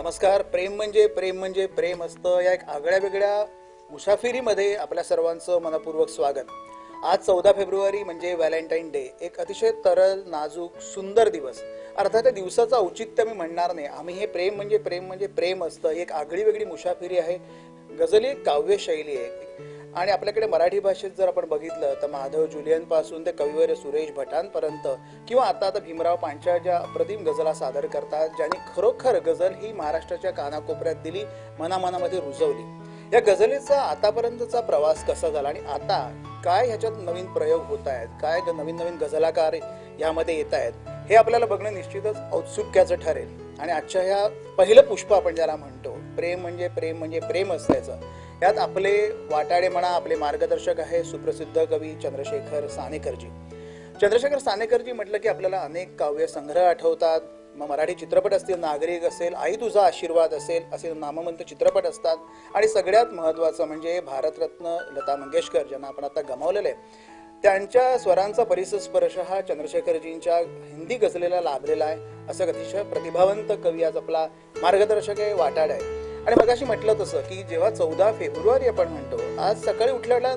नमस्कार. प्रेम म्हणजे प्रेम असतं या एक आगळ्या वेगळ्या मुसाफिरीमध्ये आपल्या सर्वांचं मनपूर्वक स्वागत. आज 14 फेब्रुवारी म्हणजे व्हॅलेंटाईन डे, एक अतिशय तरल नाजूक सुंदर दिवस. अर्थात त्या दिवसाचं औचित्य मी म्हणणार नाही. आम्ही हे प्रेम म्हणजे प्रेम असतं एक आगळी वेगळी मुसाफिरी आहे. गझली एक काव्य शैली आहे आणि आपल्याकडे मराठी भाषेत जर आपण बघितलं तर माधव जुलियन पासून ते कविवर्य सुरेश भटांपर्यंत किंवा आता भीमराव पांचाळ ज्या अप्रतिम गझला सादर करतात, ज्यांनी खरोखर गझल ही महाराष्ट्राच्या कानाकोपऱ्यात दिली, मनामनामध्ये रुजवली. या गझलेचा आतापर्यंतचा प्रवास कसा झाला आणि आता काय ह्याच्यात नवीन प्रयोग होत आहेत, काय नवीन नवीन गझलाकार यामध्ये येत आहेत, हे आपल्याला बघणं निश्चितच औत्सुक्याचं ठरेल. आणि आजच्या ह्या पहिलं पुष्प आपण ज्याला म्हणतो, प्रेम म्हणजे प्रेम असल्याचं, यात आपले वाटाडे म्हणा, आपले मार्गदर्शक आहे सुप्रसिद्ध कवी चंद्रशेखर सानेकरजी. चंद्रशेखर सानेकरजी म्हटलं की आपल्याला अनेक काव्य संग्रह आठवतात. मग मराठी चित्रपट असतील, नागरिक असेल, आई तुझा आशीर्वाद असेल, असे नामवंत चित्रपट असतात. आणि सगळ्यात महत्त्वाचं म्हणजे भारतरत्न लता मंगेशकर, ज्यांना आपण आता गमावलेलं आहे, त्यांच्या स्वरांचा परिसस्पर्श हा चंद्रशेखरजींच्या हिंदी गझलेला लाभलेला आहे. असं अतिशय प्रतिभावंत कवी आज आपला मार्गदर्शक आहे, वाटाड आहे. आणि मगाशी म्हटलं तसं की जेव्हा 14 फेब्रुवारी आपण म्हणतो, आज सकाळी उठल्याला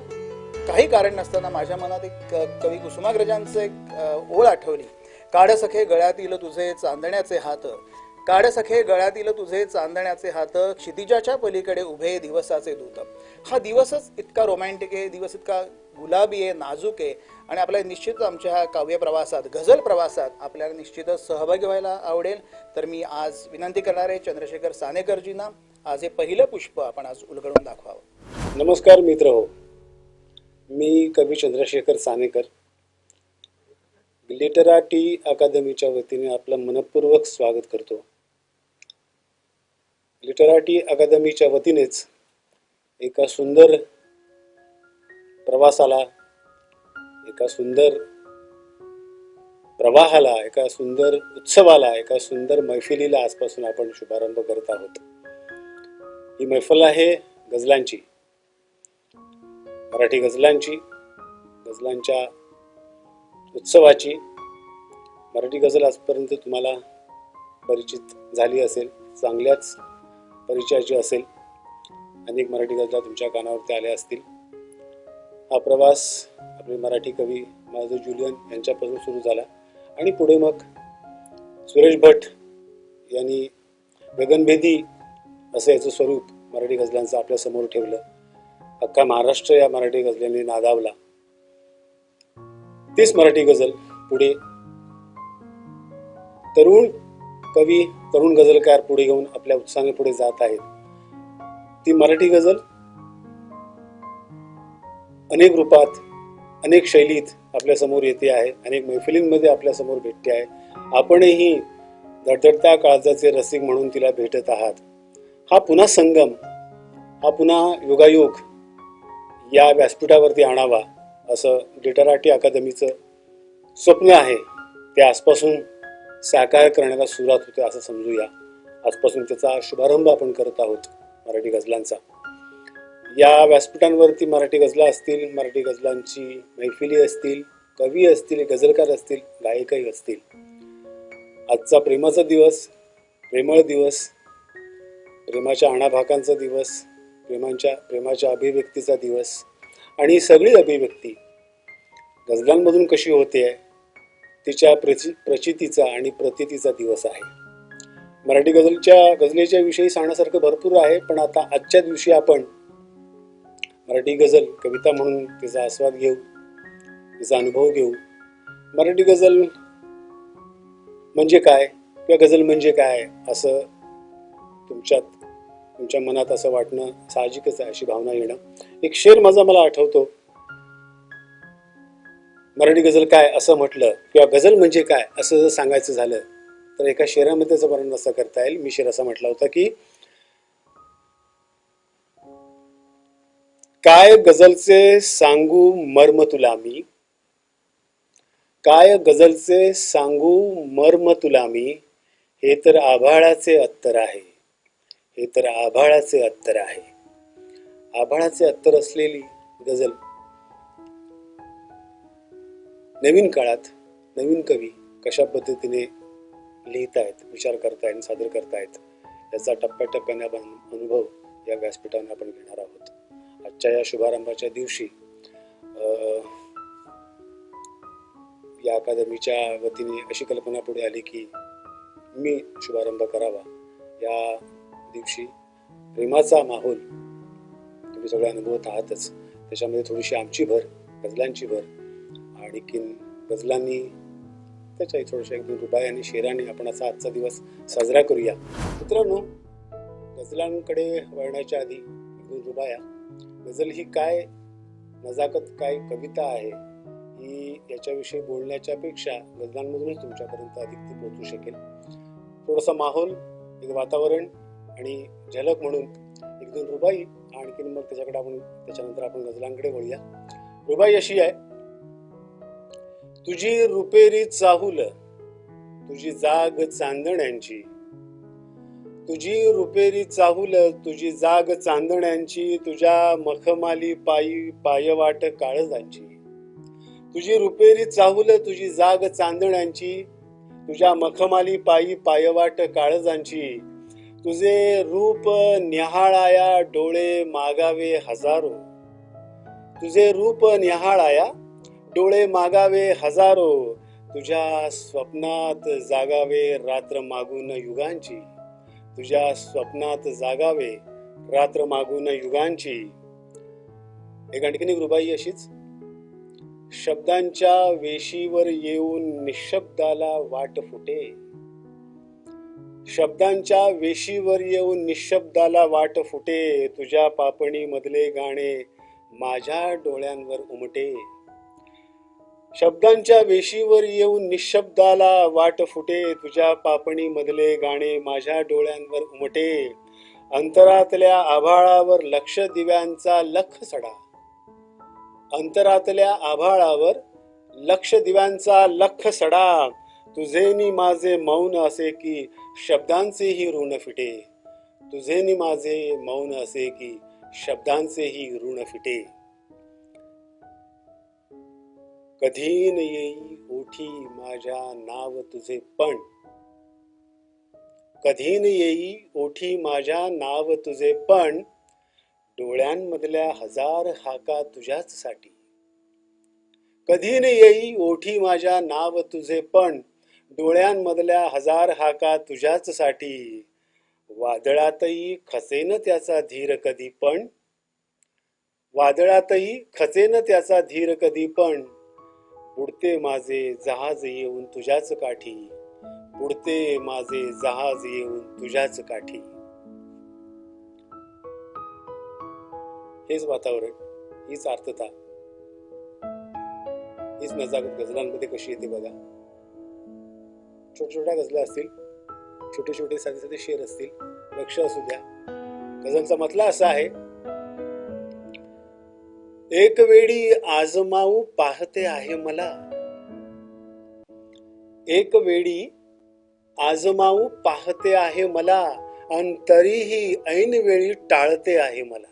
काही कारण नसताना माझ्या मनात एक कवी कुसुमाग्रजांचं एक ओळ आठवली. काढ सखे गळ्यातील तुझे चांदण्याचे हात, काढ सखे गळ्यातील तुझे चांदण्याचे हात, क्षितिजाच्या पलीकडे उभे दिवसाचे दूत. हा दिवसच इतका रोमॅन्टिक आहे, दिवस इतका गुलाबी आहे, नाजूक आहे. आणि आपल्याला निश्चितच आमच्या ह्या काव्य प्रवासात, गझल प्रवासात आपल्याला निश्चितच सहभागी व्हायला आवडेल. तर मी आज विनंती करणार आहे चंद्रशेखर सानेकरजींना, आज हे पहिलं पुष्प आपण आज उलगडून दाखवावं. नमस्कार मित्र हो, मी कवी चंद्रशेखर सानेकर लिटराटी अकादमीच्या वतीने आपलं मनपूर्वक स्वागत करतो. लिटराटी अकादमीच्या वतीनेच एका सुंदर प्रवासाला, एका सुंदर प्रवाहाला, एका सुंदर उत्सवाला, एका सुंदर मैफिलीला आजपासून आपण शुभारंभ करत आहोत. ही मैफल आहे गझलांची, मराठी गझलांची, गझलांच्या उत्सवाची. मराठी गझल आजपर्यंत तुम्हाला परिचित झाली असेल, चांगल्याच परिचयाची असेल. अनेक मराठी गझला तुमच्या कानावरती आल्या असतील. हा प्रवास आपले मराठी कवी माधव जुलियन यांच्यापासून सुरू झाला आणि पुढे मग सुरेश भट यांनी गगनभेदी असं याचं स्वरूप मराठी गझलांचं आपल्या समोर ठेवलं. अख्खा महाराष्ट्र या मराठी गझलांनी नादावला. तीच मराठी गझल पुढे तरुण कवी, तरुण गझलकार पुढे घेऊन आपल्या उत्साहाने पुढे जात आहेत. ती मराठी गझल अनेक रूपात, अनेक शैलीत आपल्या समोर येते आहे, अनेक मैफिलींमध्ये आपल्या समोर भेटते आहे. आपणही धडधडत्या काळजाचे रसिक म्हणून तिला भेटत आहात. हा पुन्हा संगम, हा पुन्हा योगायोग या व्यासपीठावरती आणावा असं लिटराटी अकादमीचं स्वप्न आहे. ते आजपासून साकार करण्याला सुरुवात होते असं समजूया. आजपासून त्याचा शुभारंभ आपण करत आहोत मराठी गझलांचा. या व्यासपीठांवरती मराठी गझला असतील, मराठी गझलांची मैफिली असतील, कवी असतील, गझलकार असतील, गायकही असतील. आजचा प्रेमाचा दिवस, प्रेमळ दिवस, प्रेमाच्या आणाभाकांचा दिवस, प्रेमाच्या अभिव्यक्तीचा दिवस. आणि सगळी अभिव्यक्ती गझलांमधून कशी होते तिच्या प्रचितीचा आणि प्रतीतीचा दिवस आहे. मराठी गझलेच्या विषयी सांगण्यासारखं भरपूर आहे, पण आता आजच्या दिवशी आपण मराठी गझल कविता म्हणून तिचा आस्वाद घेऊ, तिचा अनुभव घेऊ. मराठी गझल म्हणजे काय किंवा गझल म्हणजे काय असं तुमच्या मनात असं वाटणं साहजिकच आहे, अशी भावना येणं. एक शेर मला आठवतो. मराठी गझल काय असं म्हटलं किंवा गझल म्हणजे काय असं जर सांगायचं झालं तर एका शेरामध्ये त्याचं वर्णन असं करता येईल. मी शेर असा म्हटला होता की काय गझलचे सांगू मर्म तुला मी, काय गझलचे सांगू मर्म तुला मी, हे तर आभाळाचे अत्तर आहे, हे तर आभाळाचे अत्तर आहे. आभाळाचे अत्तर असलेली गझल नवीन काळात नवीन कवी कशा पद्धतीने लिहित आहेत, विचार करतायत, सादर करतायत याचा टप्प्याटप्प्याने आपण अनुभव या व्यासपीठाने आपण घेणार आहोत. आजच्या या शुभारंभाच्या दिवशी या अकादमीच्या वतीने अशी कल्पना पुढे आली की मी शुभारंभ करावा. या दिवशी प्रेमाचा माहोल तुम्ही सगळे अनुभवत आहातच, त्याच्यामध्ये थोडीशी आमची भर, गझलांची भर, आणखीन गझलांनी त्याच्याही थोड्याशा 1-2 रुबाई आणि शेराने आपण असा आजचा दिवस साजरा करूया. मित्रांनो, गझलांकडे वळण्याच्या आधी 1-2 रुबाया. गझल ही काय, नजाकत काय कविता आहे, ही याच्याविषयी बोलण्याच्या पेक्षा गझलांमधूनच तुमच्यापर्यंत अधिक ती पोहोचू शकेल. थोडासा माहोल, एक वातावरण आणि झलक म्हणून 1-2 रुबाई, आणखीन मग त्याच्यानंतर आपण गझलांकडे वळूया. रुबाई अशी आहे. तुझी रुपेरी चाहूल, तुझी जाग चांदण्यांची, तुझी रुपेरी चाहूल, तुझी जाग चांदण्यांची, तुझ्या मखमाली पायी पायवाट काळजांची. तुझी रुपेरी चाहूल, तुझी जाग चांदण्यांची, तुझ्या मखमाली पायी पायवाट काळजांची. तुझे रूप न्याहाळाया डोळे मागावे हजारो, तुझे रूप न्याहाळाया डोळे मागावे हजारो. तुझ्या स्वप्नात जागावे रात्र मागून युगांची, तुझ्या स्वप्नात जागावे रात्र मागून युगांची. एक आणखीन एक रुबाई अशीच. शब्दांच्या वेशीवर येऊन निशब्दाला वाट फुटे, शब्दांच्या वेशीवर येऊन निशब्दाला वाट फुटे. तुझ्या पापणी मधले गाणे माझ्या डोळ्यांवर उमटे, शब्दांच्या वेशीवर येऊन निशब्दाला वाट फुटे. तुझ्या पापणी मधले गाणे माझ्या डोळ्यांवर उमटे. अंतरातल्या आभाळावर लक्ष दिव्यांचा लख सडा, अंतरातल्या आभाळावर लक्ष दिव्यांचा लख सडा. तुझेनी माझे मौन असे की शब्दांचेही ऋण फिटे, तुझेनी माझे मौन असे की शब्दांचेही ऋण फिटे. कधी न येई ओठी माझ्या नाव तुझे पण, कधी न येई ओठी माझ्या नाव तुझे पण. डोळ्यांमधल्या हजार हाका तुझ्याच साठी, कधी न येई ओठी माझ्या नाव तुझे पण. डोळ्यांमधल्या हजार हाका तुझ्याच साठी. वादळातही खचेन त्याचा धीर कधी पण, वादळातही खचेन त्याचा धीर कधी पण. बुडते माझे जहाज येऊन तुझ्याच काठी, बुडते माझे जहाज येऊन तुझ्याच काठी. हेच वातावरण, हीच अर्थता, हीच नजाकत गझलांमध्ये कशी येते बघा. छोट्या छोट्या गझला असतील, छोटे छोटे साधे साधे शेर असतील, लक्ष असू द्या. गझलचा मतला असा आहे. एक वेळी आजमावू पाहते आहे मला, एक वेळी आजमावू पाहते आहे मला, अन तरीही ऐन वेळी टाळते आहे मला.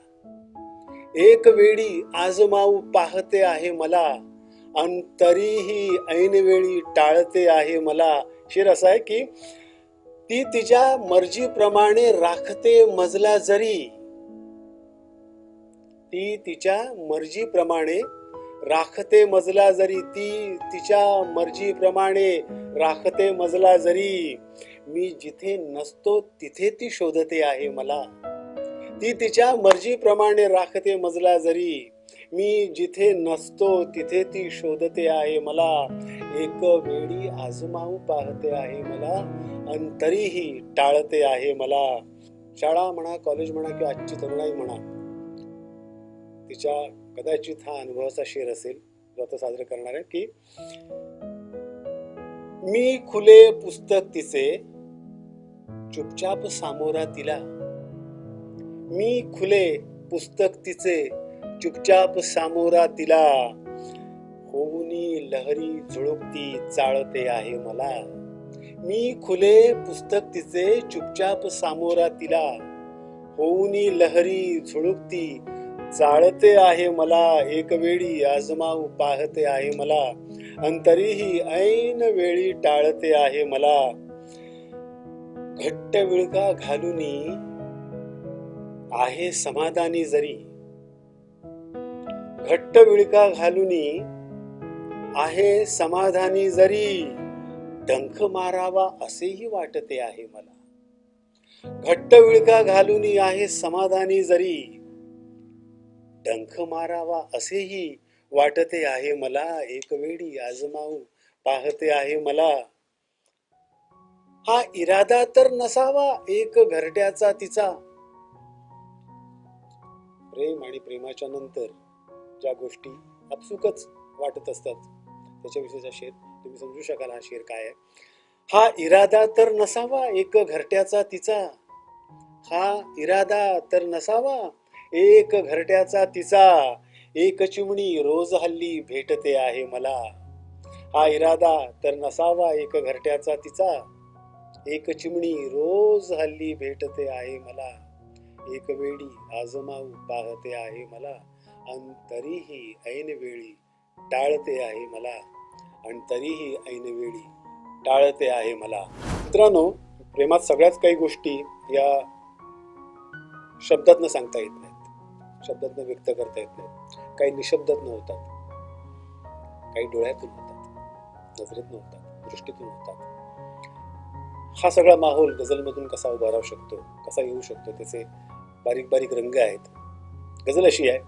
एक वेळी आजमावू पाहते आहे मला, अन तरीही ऐन वेळी टाळते आहे मला. शेर असा आहे की ती तिच्या मर्जीप्रमाणे राखते मजला जरी, ती तिच्या मर्जीप्रमाणे राखते मजला जरी, ती तिच्या मर्जीप्रमाणे राखते मजला जरी. मी जिथे नसतो तिथे ती शोधते आहे मला, ती तिच्या मर्जीप्रमाणे राखते मजला जरी. मी जिथे नसतो तिथे ती शोधते आहे मला. एक वेळी आजमावू पाहते आहे मला, अन तरीही टाळते आहे मला. शाळा म्हणा, कॉलेज म्हणा किंवा आजची तरुणाई म्हणा, तिच्या कदाचित हा अनुभवाचा शेर असेल जो आता साजरा करणार आहे की मी खुले पुस्तक तिचे चुपचाप सामोरा तिला, मी खुले पुस्तक तिचे चुपचाप सामोरा तिला. होऊनी लहरी झुळुकती चाळते आहे मला, मी खुले पुस्तक तिचे चुपचाप सामोरा तिला. होऊनी लहरी झुळुकती चाळते आहे मला. एक वेळी आजमावू पाहते आहे मला, अन तरीही ऐन वेळी टाळते आहे मला. घट्ट विळका घालुनी आहे समाधानी जरी, घट्ट विळका घालुनी आहे समाधानी जरी, डंख मारावा असेही वाटते आहे मला. घट्ट विळका घालुनी आहे समाधानी जरी, डंख मारावा असेही वाटते आहे मला. एक वेळी आजमावून पाहते आहे मला. हा इरादा तर नसावा एक घरट्याचा तिचा. प्रेम आणि प्रेमाच्या नंतर ज्या गोष्टी आपसुकच वाटत असतात त्याच्याविषयीचा शेर तुम्ही समजू शकाल. हा शेर काय आहे. हा इरादा तर नसावा एक घरट्याचा तिचा, हा इरादा तर नसावा एक घरट्याचा तिचा, एक चिमणी रोज हल्ली भेटते आहे मला. हा इरादा तर नसावा एक घरट्याचा तिचा, एक चिमणी रोज हल्ली भेटते आहे मला. एक वेळी आजमावू पाहते आहे मला, अन तरीही ऐन वेळी टाळते आहे मला, अन तरीही ऐन वेळी टाळते आहे मला. मित्रांनो, प्रेमात सगळ्याच काही गोष्टी या शब्दातनं सांगता येत नाहीत, शब्दातनं व्यक्त करता येत नाहीत. काही निशब्दातनं होतात, काही डोळ्यातून होतात, नजरेतून होतात, दृष्टीतून होतात. हा सगळा माहोल गझलमधून कसा उभा राहू शकतो, कसा येऊ शकतो, त्याचे बारीक बारीक रंग आहेत. गझल अशी आहे.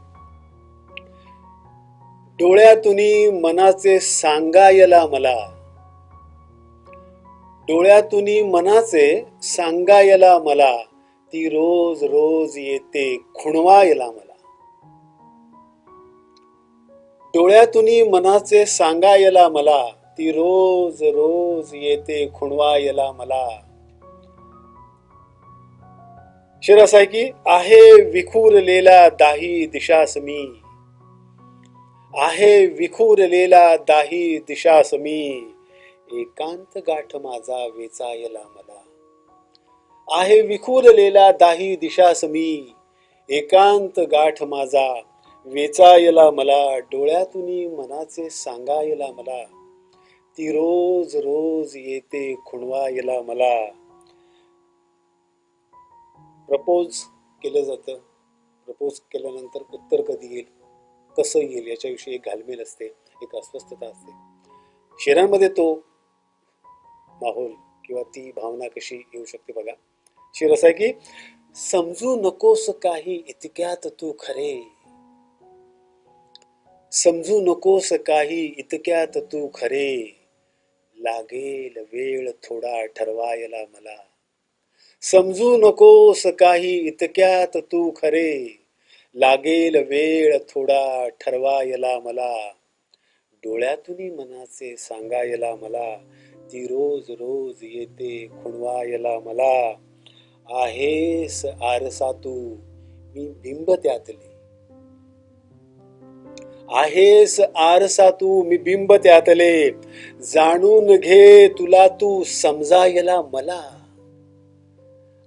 डोळ्यातूनी मनाचे सांगायला मला, डोळ्यातूनी मनाचे सांगायला मला, ती रोज रोज येते खुणवायला मला. डोळ्यातूनी मनाचे सांगायला मला, ती रोज रोज येते खुणवायला मला. शेर असा आहे की, आहे विखुरलेला दाही दिशास मी, आहे विखुरलेला दाही दिशास मी, एकांत गाठ माझा वेचायला मला. आहे विखुरलेला दाही दिशास मी, एकांत गाठ माझा वेचायला मला. डोळ्यातूनी मनाचे सांगायला मला, ती रोज रोज येते खुणवायला मला. प्रपोज केलं जातं, प्रपोज केल्यानंतर उत्तर कधी येईल, कसं येईल याच्याविषयी एक घालमेल असते, एक अस्वस्थता असते. शेरांमध्ये तो माहोल किंवा ती भावना कशी येऊ शकते बघा. शेर असा आहे की, समजू नकोस काही इतक्यात तू खरे, समजू नकोस काही इतक्यात तू खरे, लागेल वेळ थोडा ठरवायला मला. समजू नकोस काही इतक्यात तू खरे, लागेल वेळ थोडा ठरवायला मला. डोळ्यातूनी मनाचे सांगायला मला, ती रोज रोज येते खुणवायला मला. आहेस आरसा तू मी बिंब त्यातले, आहेस आरसा तू मी बिंब त्यातले, जाणून घे तुला तू समजायला मला.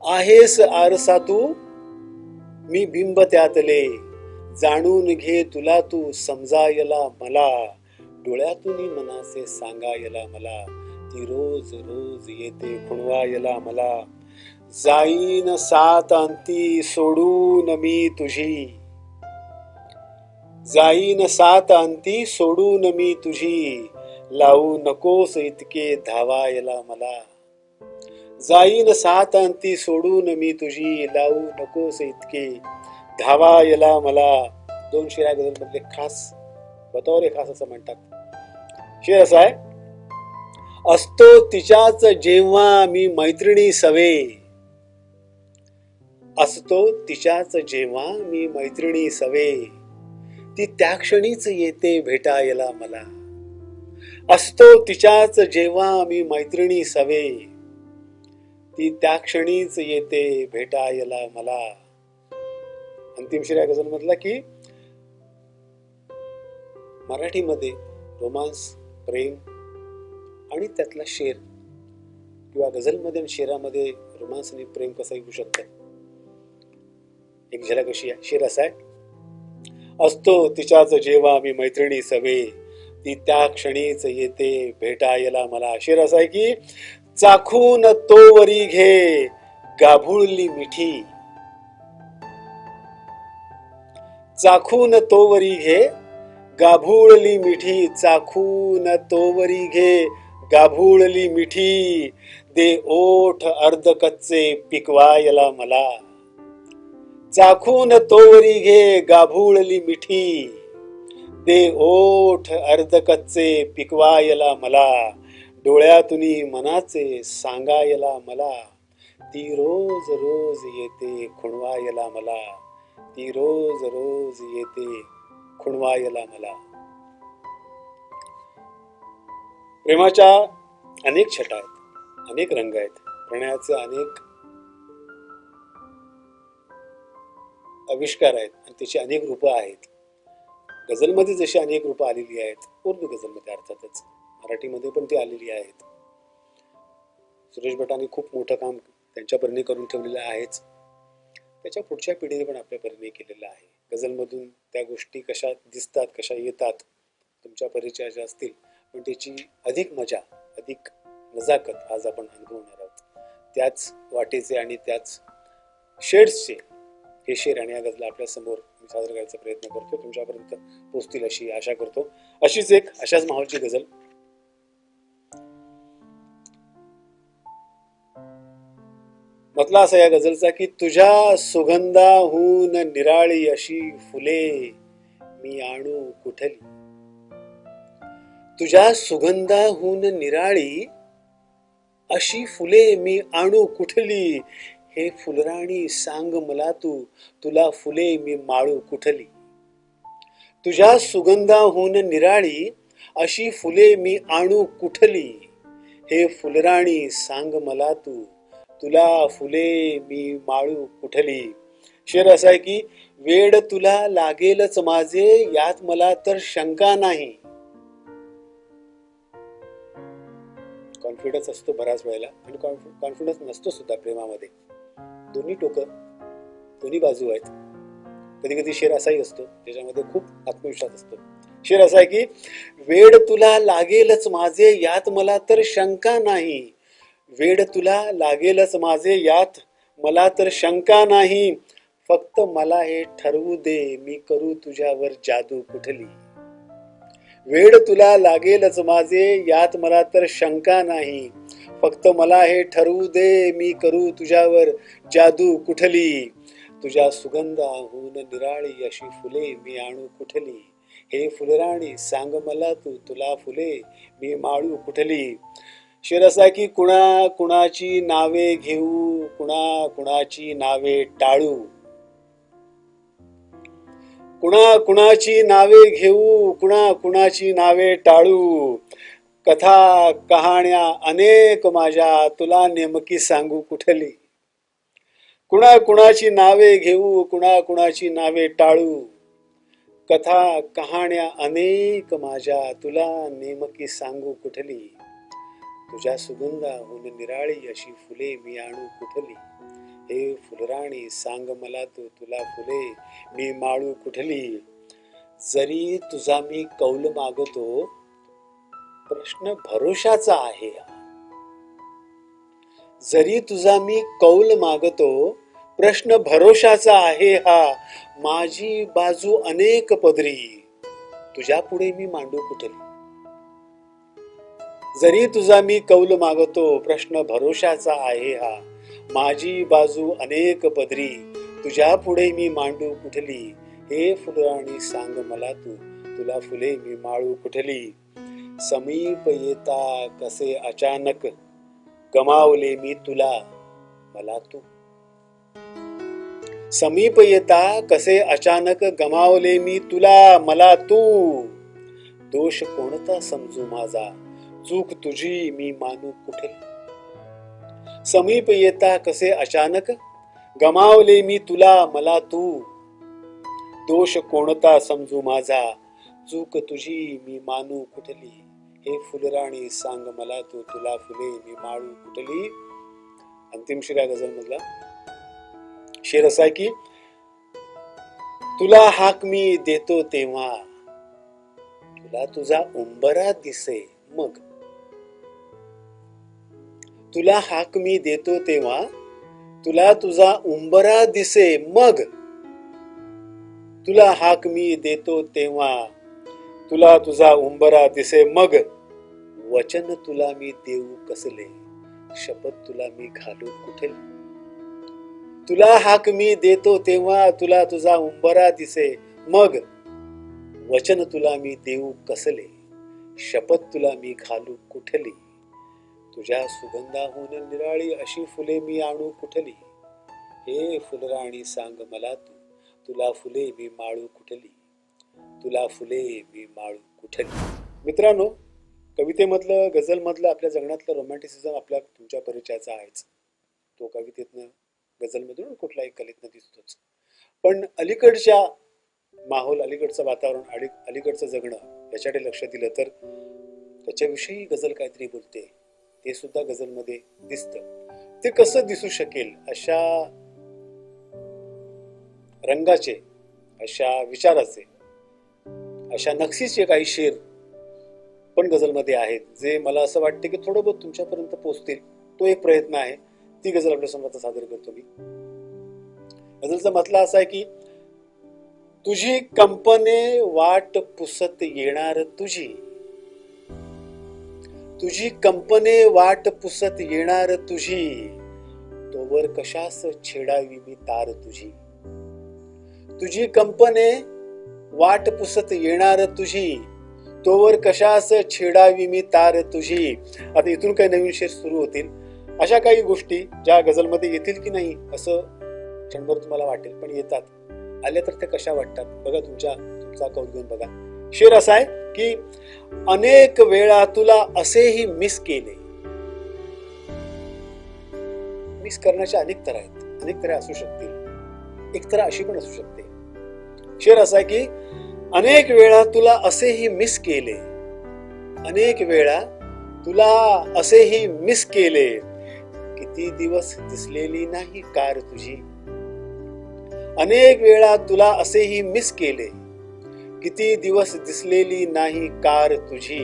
आहेस आरसा तू मी बिंब त्यातले, जाणून घे तुला तू समजायला मला. डोळ्यातून मनाचे सांगायला मला, ती रोज रोज येते खुणवायला मला. जाईन सात अंती सोडून मी तुझी, जाईन सात अंती सोडून मी तुझी, लावू नकोस इतके धावायला मला. जाईन सात अंती सोडून मी तुझी, लावू नकोस इतके धावायला मला. दोन शेर आहे गझल मधले खास, बतौर खास असं म्हणतात. शेर असा आहे. असतो तिच्याच जेव्हा मी मैत्रिणी सवे, असतो तिच्याच जेव्हा मी मैत्रिणी सवे, ती त्या क्षणीच येते भेटायला मला. असतो तिच्याच जेव्हा मी मैत्रिणी सवे, ती त्या क्षणीच येते भेटायला मला. अंतिम शेर या गझल मधला की, मराठीमध्ये रोमांस, प्रेम आणि त्यातला शेर किंवा गझलमध्ये आणि शेरामध्ये रोमांस आणि प्रेम कसं येऊ शकतं, एक झलक अशी आहे. शेर असा आहे. असतो तिच्याच जेव्हा मी मैत्रिणी सवे, ती त्या क्षणीच येते भेटायला मला. शेर असा आहे की, चाखून तोवरी घे गाभुळली मिठी, चाखून तोवरी घे गाभुळली मिठी, चाखून तोवरी घे गाभुळली मिठी, दे ओठ अर्ध कच्चे पिकवायला मला, चाखून तोवरी घे गाभुळली मिठी, दे ओठ अर्ध कच्चे पिकवायला मला, डोळ्यातुनी मनाचे सांगायला मला, ती रोज रोज येते खुणवायला मला, ती रोज रोज येते खुणवायला मला. प्रेमाच्या अनेक छटा आहेत, अनेक रंग आहेत, प्रणयाचे अनेक आविष्कार आहेत आणि त्याची अनेक रूपं आहेत. गझलमध्ये जशी अनेक रूपं आलेली आहेत, उर्दू गझलमध्ये अर्थातच, मराठीमध्ये पण ती आलेली आहेत. सुरेश भटांनी खूप मोठं काम त्यांच्या परीने करून ठेवलेलं आहेच, त्याच्या पुढच्या पिढीने पण आपल्या परीने केलेलं आहे. गझलमधून त्या गोष्टी कशा दिसतात, कशा येतात, तुमच्या परिचयाच्या असतील, पण त्याची अधिक मजा, अधिक नजाकत आज आपण अनुभवणार आहोत. त्याच वाटेचे आणि त्याच शेड्सचे हे शेर आणि या गझला आपल्या समोर मी सादर करायचा प्रयत्न करतो, तुमच्यापर्यंत पोहोचतील अशी आशा करतो. अशीच एक अशाच माहोलची गझल म्हटला असा या गझलचा की तुझ्या सुगंधाहून निराळी अशी फुले मी आणू कुठली, तुझ्या सुगंधाहून निराळी अशी फुले मी आणू कुठली, हे फुलराणी सांग मला तू, तुला फुले मी माळू कुठली, तुझ्या सुगंधाहून निराळी अशी फुले मी आणू कुठली, हे फुलराणी सांग मला तू, तुला फुले मी माळू कुठली. शेर असा आहे की वेड तुला लागेलच माझे यात मला तर शंका नाही. कॉन्फिडन्स असतो बऱ्याच वेळेला आणि कॉन्फिडन्स नसतो सुद्धा प्रेमामध्ये. दोन्ही टोकं, दोन्ही बाजू आहेत. कधी कधी शेर असाही असतो ज्याच्यामध्ये खूप आत्मविश्वास असतो. शेर असा आहे की वेड तुला लागेलच माझे यात मला तर शंका नाही, वेड तुला लागेलच माझे यात मला तर शंका नाही, फक्त मला हे ठरवू दे मी करू तुझ्यावर जादू कुठली, वेड तुला लागेलच माझे यात मला तर शंका नाही, फक्त मला हे ठरवू दे मी करू तुझ्यावर जादू कुठली, तुझ्या सुगंधाहून निराळी अशी फुले मी आणू कुठली, हे फुलराणी सांग मला तू, तुला फुले मी माळू कुठली. शेर असा की कुणा कुणाची नावे घेऊ, कुणा कुणाची नावे टाळू, कुणा कुणाची नावे घेऊ, कुणा कुणाची नावे टाळू, कथा कहाण्या अनेक माझ्या तुला नेमकी सांगू कुठली, कुणा कुणाची नावे घेऊ, कुणा कुणाची नावे टाळू, कथा कहाण्या अनेक माझ्या तुला नेमकी सांगू कुठली, तुझ्या सुगंधाहून निराळी अशी फुले मी आणू कुठली, हे फुलराणी सांग मला तू, तुला फुले मी माळू कुठली. जरी तुझा मी कौल मागतो प्रश्न भरोशाचा आहे, जरी तुझा मी कौल मागतो प्रश्न भरोशाचा आहे हा, माझी बाजू अनेक पदरी तुझ्या पुढे मी मांडू कुठली, जरी तुझा मी कौल मागतो प्रश्न भरोशाचा आहे हा, माझी बाजू अनेक पदरी तुझ्या पुढे मी मांडू कुठली, हे फुलराणी सांग मला तू, तुला फुले मी माळू कुठली. समीप येता कसे अचानक गमावले मी तुला मला तू, समीप येता कसे अचानक गमावले मी तुला मला तू, दोष कोणता समजू माझा चूक तुझी मी मानू कुठली, समीप येता कसे अचानक गमावले मी तुला मला तू, दोष कोणता समजू माझा चूक तुझी मी मानू कुठली, हे फुलराणी सांग मला तू, तुला फुले मी माळू कुठली. अंतिम शेर या गझल मधला शेर असा की तुला हाक मी देतो तेव्हा तुला तुझा उंबरा दिसे मग, तुला हाक मी देतो तेव्हा तुला तुझा उंबरा दिसे मग. तुला हाक मी देतो तेव्हा तुला तुझा उंबरा दिसे मग. वचन तुला मी देऊ कसले, शपथ तुला मी घालू कुठे. तुला हाक मी देतो तेव्हा तुला तुझा उंबरा दिसे मग. वचन तुला मी देऊ कसले, शपथ तुला मी घालू कुठली. तुझ्या सुगंधाहून निराळी अशी फुले मी आणू कुठली. हे फुलराणी सांग मला तू, तुला फुले मी माळू कुठली. तुला फुले मी माळू कुठली. मित्रांनो, कवितेमधलं गझलमधलं आपल्या जगण्यातलं रोमॅन्टिसिझम आपल्या तुमच्या परिचयाचा आहेच. तो कवितेतनं गझलमधून कुठल्याही कलेतनं दिसतोच. पण अलीकडच्या माहोल, अलीकडचं वातावरण, अलीकडचं जगणं याच्याकडे लक्ष दिलं तर त्याच्याविषयी गझल काहीतरी बोलते, ते सुद्धा गझलमध्ये दिसतं. ते कसं दिसू शकेल अशा रंगाचे, अशा विचाराचे, अशा नक्षीचे काही शेर पण गझलमध्ये आहेत, जे मला असं वाटते की थोडं बहुत तुमच्यापर्यंत पोहोचतील. तो एक प्रयत्न आहे, ती गझल आपल्या समोर सादर करतो मी. गझलचा मतला असा आहे की तुझी कंपने वाट पुसत येणार तुझी. तुझी कंपने वाट पुसत येणार तुझी. तोवर कशास छेडावी मी तार तुझी. तुझी कंपने वाट पुसत येणार तुझी. तोवर कशास छेडावी मी तार तुझी. आता इथून काही नवीन शेर सुरू होतील. अशा काही गोष्टी ज्या गझलमध्ये येतील की नाही असं क्षणभर तुम्हाला वाटेल, पण येतात. आल्या तर त्या कशा वाटतात बघा. तुमचा कौल घेऊन बघा. शेर असा आहे की अनेक वेळा तुला असेही मिस केले. मिस करण्याच्या अनेक तऱ्हा आहेत, अनेक तऱ्हा असू शकतील. एक तऱ्हा अशी पण असू शकते. शेर असा आहे की अनेक वेळा तुला असेही मिस केले. अनेक वेळा तुला असेही मिस केले. किती दिवस दिसलेली नाही कार तुझी. अनेक वेळा तुला असेही मिस केले. किती दिवस दिसलेली नाही कार तुझी.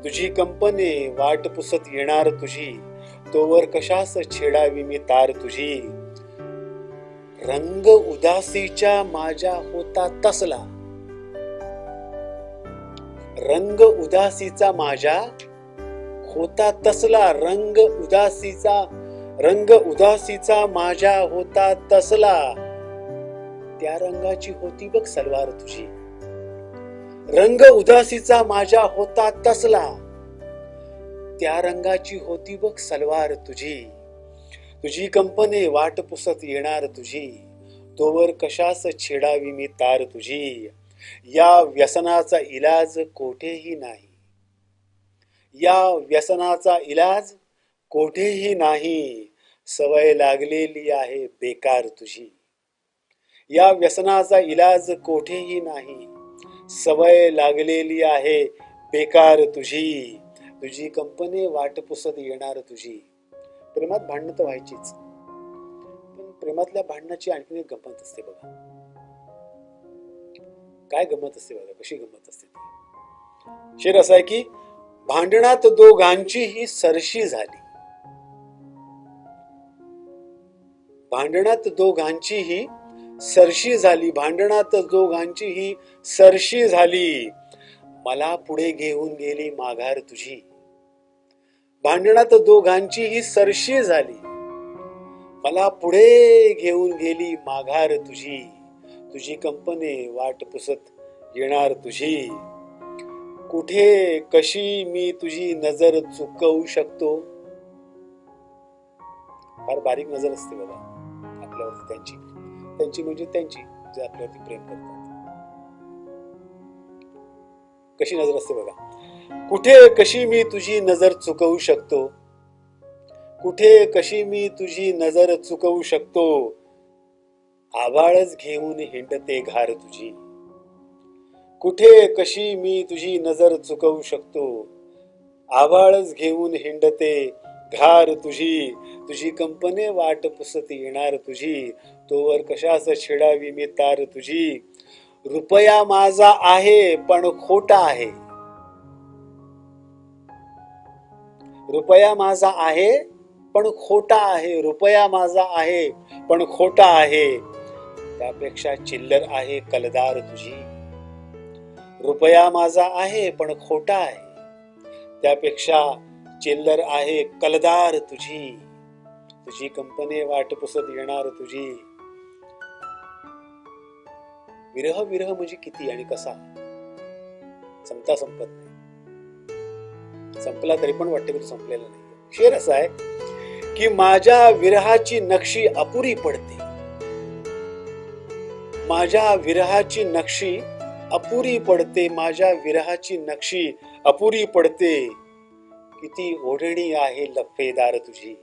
तुझी कंपने वाट पुसत येणार तुझी. तोवर कशास छेडावी मी तार तुझी. रंग उदासीच्या माझ्या होता तसला. रंग उदासीचा माझ्या होता तसला. रंग उदासीचा माझ्या होता तसला. त्या रंगाची होती बघ सलवार तुझी. रंग उदासीचा माझ्या होता तसला. त्या रंगाची होती बघ सलवार तुझी. तुझी कंपने वाट पुसत येणार तुझी. तोवर कशास छेडावी मी तार तुझी. या व्यसनाचा इलाज कोठेही नाही. या व्यसनाचा इलाज कोठेही नाही. सवय लागलेली आहे बेकार तुझी. या व्यसनाचा इलाज कोठेही नाही. सवय लागलेली आहे बेकार तुझी. तुझी कंपने वाट पुसत येणार तुझी. प्रेमात भांडणं तर व्हायचीच, पण प्रेमातल्या भांडणाची आणखी एक गंमत असते बघा. काय गंमत असते बघा, कशी गंमत असते ती. शेर असा आहे की भांडणात दोघांची ही सरशी झाली. भांडणात दोघांची ही सरशी झाली. भांडणात दोघांची ही सरशी झाली. मला पुढे घेऊन गेली माघार तुझी. भांडणात दोघांची ही सरशी झाली. मला पुढे घेऊन गेली माघार तुझी. तुझी कंपने वाट पुसत येणार तुझी. कुठे कशी मी तुझी नजर चुकवू शकतो. फार बारीक नजर असते बघा आपल्यावरती त्यांची. त्यांची म्हणजे त्यांची जे आपल्यावरती प्रेम करतात. कशी नजर असते बघा. कुठे कशी मी तुझी नजर चुकवू शकतो. कुठे कशी मी तुझी नजर चुकवू शकतो. आभाळच घेऊन हिंडते घार तुझी. कुठे कशी मी तुझी नजर चुकवू शकतो. आभाळच घेऊन हिंडते घार तुझी. तुझी कंपने वाट पुसत येणार तुझी. तोवर कशास छेडावी मी तार तुझी. रुपया माझा आहे पण खोटा आहे. रुपया माझा आहे पण खोटा आहे, रुपया माझा आहे पण खोटा आहे, त्यापेक्षा चिल्लर आहे कलदार तुझी. रुपया माझा आहे पण खोटा आहे, त्यापेक्षा चिल्लर आहे कलदार तुझी. तुझी कंपनी वाट पुसत येणार तुझी. विरह विरह म्हणजे किती आणि कसा, संपता संपत नाही. संपला तरी पण वाटते की तो संपलेला नाही. शेर असा आहे की माझ्या विरहाची नक्षी अपुरी पडते, माझ्या विरहाची नक्षी अपुरी पडते, माझ्या विरहाची नक्षी अपुरी पडते, किती ओढणी आहे लफेदार तुझी.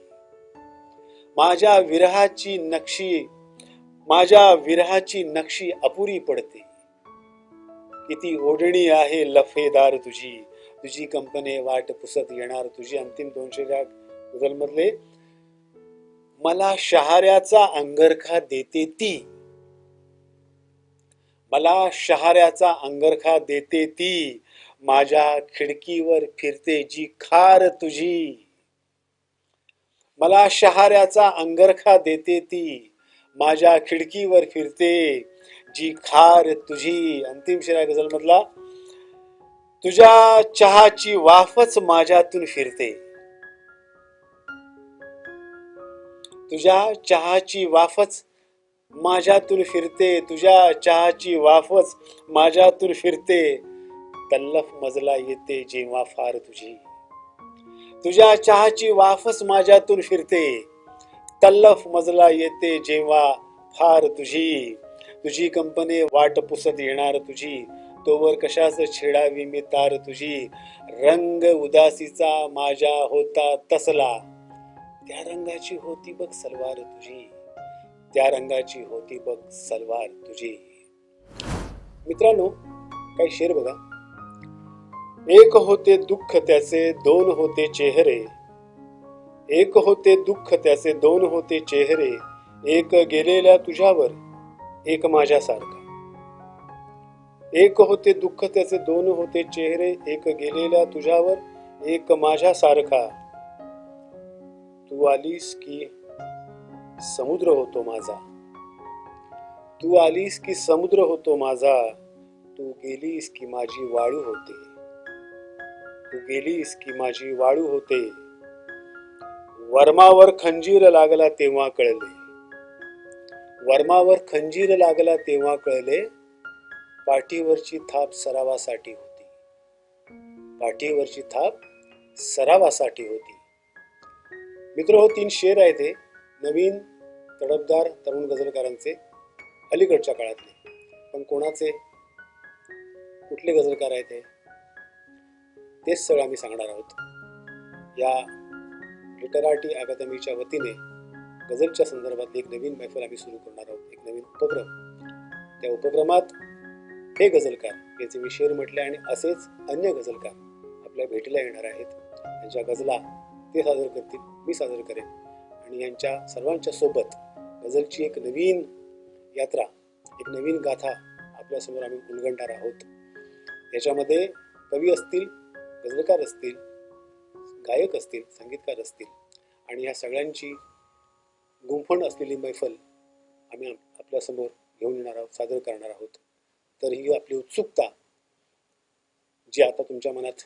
माझ्या विरहाची नक्षी, माझ्या विरहाची नक्षी अपुरी पडते, किती ओढणी आहे लफेदार तुझी. तुझी कंपनी वाट पुसत येणार तुझी. अंतिम 200 गझल मधले, मला शहाऱ्याचा अंगरखा देते ती, मला शहाऱ्याचा अंगरखा देते ती, माझ्या खिडकीवर फिरते जी खार तुझी. मला शहाऱ्याचा अंगरखा देते ती, माझ्या खिडकीवर फिरते जी खार तुझी. अंतिम शेर आहे गझल मधला, तुझ्या चहाची वाफच माझ्यातून फिरते, तुझ्या चहाची वाफच माझ्यातून फिरते, तुझ्या चहाची वाफच माझ्यातून फिरते, तल्लफ मजला येते जेव्हा फार तुझी. तुझ्या चहाची वाफच माझ्यातून फिरते, तल्लफ मजला येते जेव्हा फार तुझी. तुझी कंपनी वाट पुसत येणार तुझी, तोवर कशाच छेडावी मी तार तुझी. रंग उदासीचा माझ्या होता तसला, त्या रंगाची होती बघ सलवार तुझी, त्या रंगाची होती बघ सलवार तुझी. मित्रांनो, काही शेर बघा. एक होते दुःख त्याचे दोन होते चेहरे, एक होते दुःख त्याचे दोन होते चेहरे, एक गेलेल्या तुझ्यावर एक माझ्यासारखा. एक होते दुःख त्याचे दोन होते चेहरे, एक गेलेल्या तुझ्यावर एक माझ्यासारखा. तू आलीस की समुद्र होतो माझा, तू आलीस की समुद्र होतो माझा, तू गेलीस की माझी वाळू होते, तू गेलीस की माझी वाळू होते. वर्मावर खंजीर लागला तेव्हा कळले, वर्मावर खंजीर लागला तेव्हा कळले, पाठीवरची थाप सरावासाठी होती, पाठीवरची थाप सरावासाठी होती. मित्र हो, 3 शेर आहेत हे नवीन तडफदार तरुण गझलकारांचे, अलीकडच्या काळातले. पण कोणाचे, कुठले गझलकार आहेत हे, तेच सगळं आम्ही सांगणार आहोत. या लिटराटी अकादमीच्या वतीने गझलच्या संदर्भातली एक नवीन मैफल आम्ही सुरू करणार आहोत, एक नवीन उपक्रम. त्या उपक्रमात हे गझलकार, याचे मी शेर म्हटले, आणि असेच अन्य गझलकार आपल्या भेटीला येणार आहेत. त्यांच्या गझला ते सादर करतील, मी सादर करेन, आणि यांच्या सर्वांच्या सोबत गझलची एक नवीन यात्रा, एक नवीन गाथा आपल्यासमोर आम्ही उलगडणार आहोत. याच्यामध्ये कवी असतील, गझलकार असतील, गायक असतील, संगीतकार असतील, आणि या सगळ्यांची गुंफण असलेली मैफल आम्ही आपल्यासमोर घेऊन येणार आहोत, सादर करणार आहोत. तर ही आपली उत्सुकता जी आता तुमच्या मनात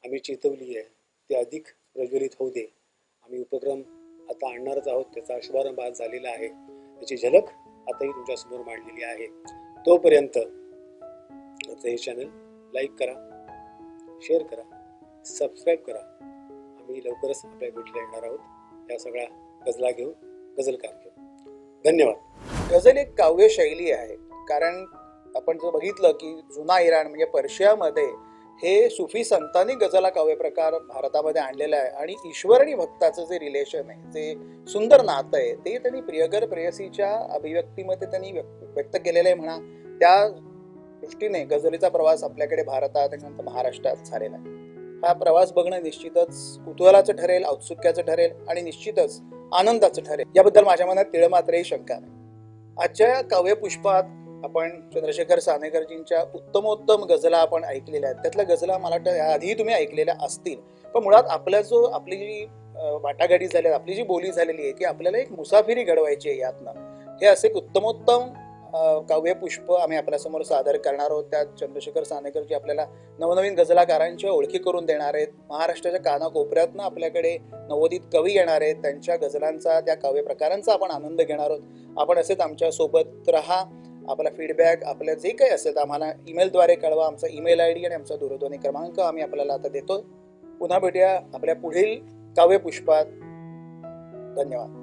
आम्ही चेतवली आहे, ते अधिक प्रज्वलित होऊ दे. आम्ही उपक्रम आता आणणारच आहोत, त्याचा शुभारंभ आज झालेला आहे, त्याची झलक आताही तुमच्यासमोर मांडलेली आहे. तोपर्यंत आमचं हे चॅनल लाईक करा, शेअर करा, सबस्क्राईब करा. आम्ही लवकरच आपल्या भेटीला येणार आहोत, या सगळ्या गझला घेऊन, गझलकार घेऊन. धन्यवाद. गझल एक काव्य शैली आहे, कारण आपण जर बघितलं की जुना इराण म्हणजे पर्शियामध्ये हे सुफी संतांनी गझला काव्य प्रकार भारतामध्ये आणलेला आहे, आणि ईश्वर आणि भक्ताचं जे रिलेशन आहे, जे सुंदर नातं आहे, ते त्यांनी प्रियकर प्रेयसीच्या अभिव्यक्तीमध्ये त्यांनी व्यक्त केलेलं आहे म्हणा. त्या दृष्टीने गझलीचा प्रवास आपल्याकडे भारतात, त्यानंतर महाराष्ट्रात झालेला आहे. हा प्रवास बघणं निश्चितच कुतूहलाचं ठरेल, औत्सुक्याचं ठरेल, आणि निश्चितच आनंदाचं ठरेल, याबद्दल माझ्या मनात तिळमात्रही शंका नाही. आजच्या काव्यपुष्पात आपण चंद्रशेखर सानेकरजींच्या उत्तमोत्तम गझला आपण ऐकलेल्या आहेत. त्यातल्या गझला मला वाटतं याआधी तुम्ही ऐकलेल्या असतील, पण मुळात आपली जी वाटाघाटी झाल्या, आपली जी बोली झालेली आहे की आपल्याला एक मुसाफिरी घडवायची आहे यातनं, हे असे एक उत्तमोत्तम काव्यपुष्प आम्ही आपल्यासमोर सादर करणार आहोत. त्यात चंद्रशेखर सानेकर जी आपल्याला नवनवीन गझलाकारांच्या ओळखी करून देणार आहेत. महाराष्ट्राच्या कानाकोपऱ्यातनं आपल्याकडे नवोदित कवी येणार आहेत, त्यांच्या गझलांचा, त्या काव्य प्रकारांचा आपण आनंद घेणार आहोत. आपण असेच आमच्या सोबत राहा. आपला फीडबॅक, आपलं जे काही असेल तर आम्हाला ईमेलद्वारे कळवा. आमचा ईमेल ID आणि आमचा दूरध्वनी क्रमांक आम्ही आपल्याला आता देतो. पुन्हा भेटूया आपल्या पुढील काव्यपुष्पात. धन्यवाद.